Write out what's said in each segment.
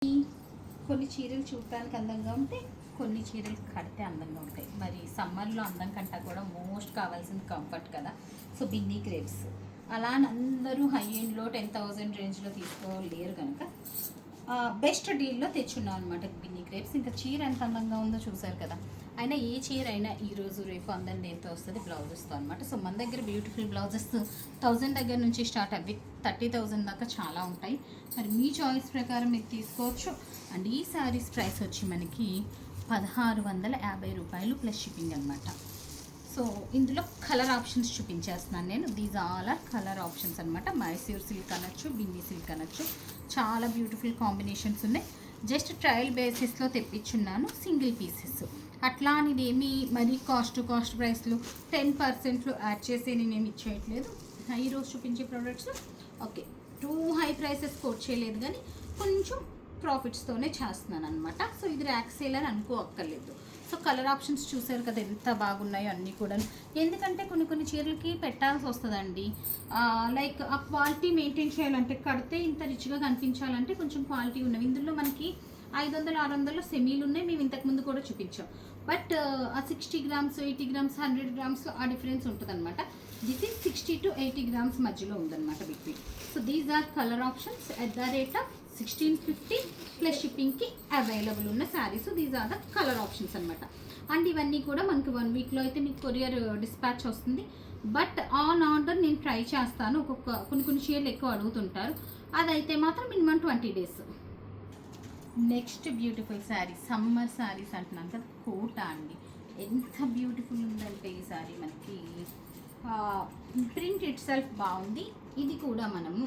కొన్ని చీరలు చూడటానికి అందంగా ఉంటాయి, కొన్ని చీరలు కడితే అందంగా ఉంటాయి. మరి సమ్మర్లో అందం కంటే కూడా మోస్ట్ కావాల్సింది కంఫర్ట్ కదా. సో బిన్నీ క్రేప్స్ అలా అందరూ హై ఎండ్లో 10,000 రేంజ్లో తీసుకోలేరు కనుక బెస్ట్ డీల్లో తెచ్చున్నాం అనమాట బిన్నీ క్రేప్స్. ఇంకా చీర ఎంత అందంగా ఉందో చూసారు కదా. అయినా ఏ చీర అయినా ఈరోజు రేపు అందం దేంతో వస్తుంది, బ్లౌజెస్తో అనమాట. సో మన దగ్గర బ్యూటిఫుల్ బ్లౌజెస్ 1000 దగ్గర నుంచి స్టార్ట్ అవి 30,000 దాకా చాలా ఉంటాయి. మరి మీ చాయిస్ ప్రకారం మీరు తీసుకోవచ్చు. అండ్ ఈ శారీస్ ప్రైస్ వచ్చి మనకి 1650 రూపాయలు ప్లస్ షిప్పింగ్ అనమాట. సో ఇందులో కలర్ ఆప్షన్స్ చూపించేస్తున్నాను నేను. These all are colour options అనమాట. మైసూర్ సిల్క్ అనొచ్చు, బిందీ సిల్క్ అనొచ్చు, చాలా బ్యూటిఫుల్ కాంబినేషన్స్ ఉన్నాయి. జస్ట్ ట్రయల్ బేసిస్లో తెప్పించున్నాను, సింగిల్ పీసెస్. అట్లా అనేది ఏమి మరీ కాస్ట్ ప్రైస్లు 10% యాడ్ చేసి నేనేమి ఇచ్చేయట్లేదు. ఈరోజు చూపించే products okay too high prices quote చేయలేదు, కానీ కొంచెం ప్రాఫిట్స్తోనే చేస్తున్నాను అనమాట. సో ఇది ర్యాక్ సేల్ అని అనుకోక్కర్లేదు. సో కలర్ ఆప్షన్స్ చూసారు కదా ఎంత బాగున్నాయో అన్నీ కూడా. ఎందుకంటే కొన్ని చీరలకి పెట్టాల్సి వస్తుందండి. లైక్ ఆ క్వాలిటీ మెయింటైన్ చేయాలంటే, కడితే ఇంత రిచ్గా కనిపించాలంటే కొంచెం క్వాలిటీ ఉన్నవి. ఇందులో మనకి 500, 600 సెమీలు ఉన్నాయి, మేము ఇంతకుముందు కూడా చూపించాం. బట్ ఆ 60 గ్రామ్స్, 80 గ్రామ్స్, 100 గ్రామ్స్లో ఆ డిఫరెన్స్ ఉంటుంది అనమాట. దిస్ ఈజ్ 60 to 80 గ్రామ్స్ మధ్యలో ఉందన్నమాట between. So these are colour options at the rate of 1650 plus షిప్పింగ్కి అవైలబుల్ ఉన్న saris. These are the colour options అనమాట. అండ్ ఇవన్నీ కూడా మనకి 1 వీక్లో అయితే మీకు కొరియర్ డిస్పాచ్ వస్తుంది. బట్ ఆన్ ఆర్డర్ నేను ట్రై చేస్తాను. కొన్ని చీరలు ఎక్కువ అడుగుతుంటారు, అదైతే మాత్రం minimum 20 days. Next beautiful sari, summer saris అంటున్నాను కదా, కోట అండి. ఎంత బ్యూటిఫుల్ ఉందంటే ఈ శారీ మనకి ప్రింట్ ఇట్ సెల్ఫ్ బాగుంది. ఇది కూడా మనము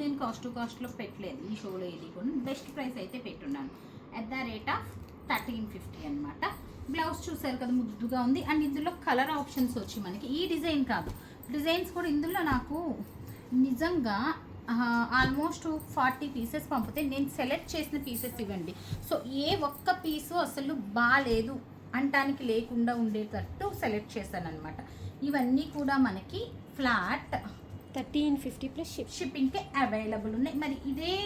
నేను కాస్ట్లో పెట్టలేదు ఈ షోలో. ఇది కూడా బెస్ట్ ప్రైస్ అయితే పెట్టున్నాను ఎట్ ద రేట్ ఆఫ్ 1350 అనమాట. బ్లౌజ్ చూసారు కదా ముద్దుగా ఉంది. అండ్ ఇందులో కలర్ ఆప్షన్స్ వచ్చి మనకి ఈ డిజైన్ కాదు, డిజైన్స్ కూడా ఇందులో నాకు నిజంగా ఆల్మోస్ట్ 40 పీసెస్ పంపితే నేను సెలెక్ట్ చేసిన పీసెస్ ఇవ్వండి. సో ఏ ఒక్క పీసు అసలు బాగాలేదు అంటానికి లేకుండా ఉండేటట్టు సెలెక్ట్ చేశాను అనమాట. ఇవన్నీ కూడా మనకి ఫ్లాట్ 1350 ప్లస్ షిప్పింగ్కి అవైలబుల్ ఉన్నాయి. మరి ఇదే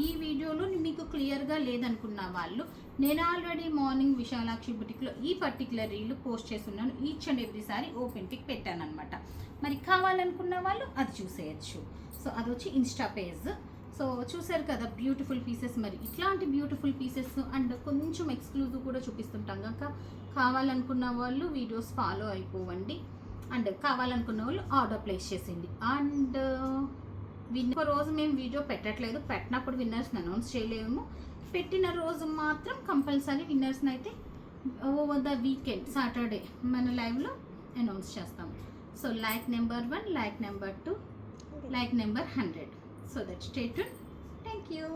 ఈ వీడియోలో మీకు క్లియర్గా లేదనుకున్న వాళ్ళు, నేను ఆల్రెడీ మార్నింగ్ విశాలాక్షి బుటిక్లో ఈ పర్టికులర్ రీల్ పోస్ట్ చేస్తున్నాను. ఈచ్ అండ్ ఎవ్రీసారి ఓపెన్ పిక్ పెట్టాను అనమాట. మరి కావాలనుకున్న వాళ్ళు అది చూసేయచ్చు. సో అది వచ్చి ఇన్స్టా పేజ్. సో చూసారు కదా బ్యూటిఫుల్ పీసెస్. మరి ఇట్లాంటి బ్యూటిఫుల్ పీసెస్ అండ్ కొంచెం ఎక్స్క్లూజివ్ కూడా చూపిస్తుంటాం కనుక కావాలనుకున్న వాళ్ళు వీడియోస్ ఫాలో అయిపోవండి. అండ్ కావాలనుకున్న వాళ్ళు ఆర్డర్ ప్లేస్ చేసింది. అండ్ ఒక రోజు మేము వీడియో పెట్టట్లేదు, పెట్టినప్పుడు విన్నర్స్ని అనౌన్స్ చేయలేము. పెట్టిన రోజు మాత్రం కంపల్సరీ విన్నర్స్ని అయితే ఓవర్ ద వీకెండ్ సాటర్డే మన లైవ్లో అనౌన్స్ చేస్తాం. So like number 1, like number 2, like number 100. So that's stay tuned. Thank you.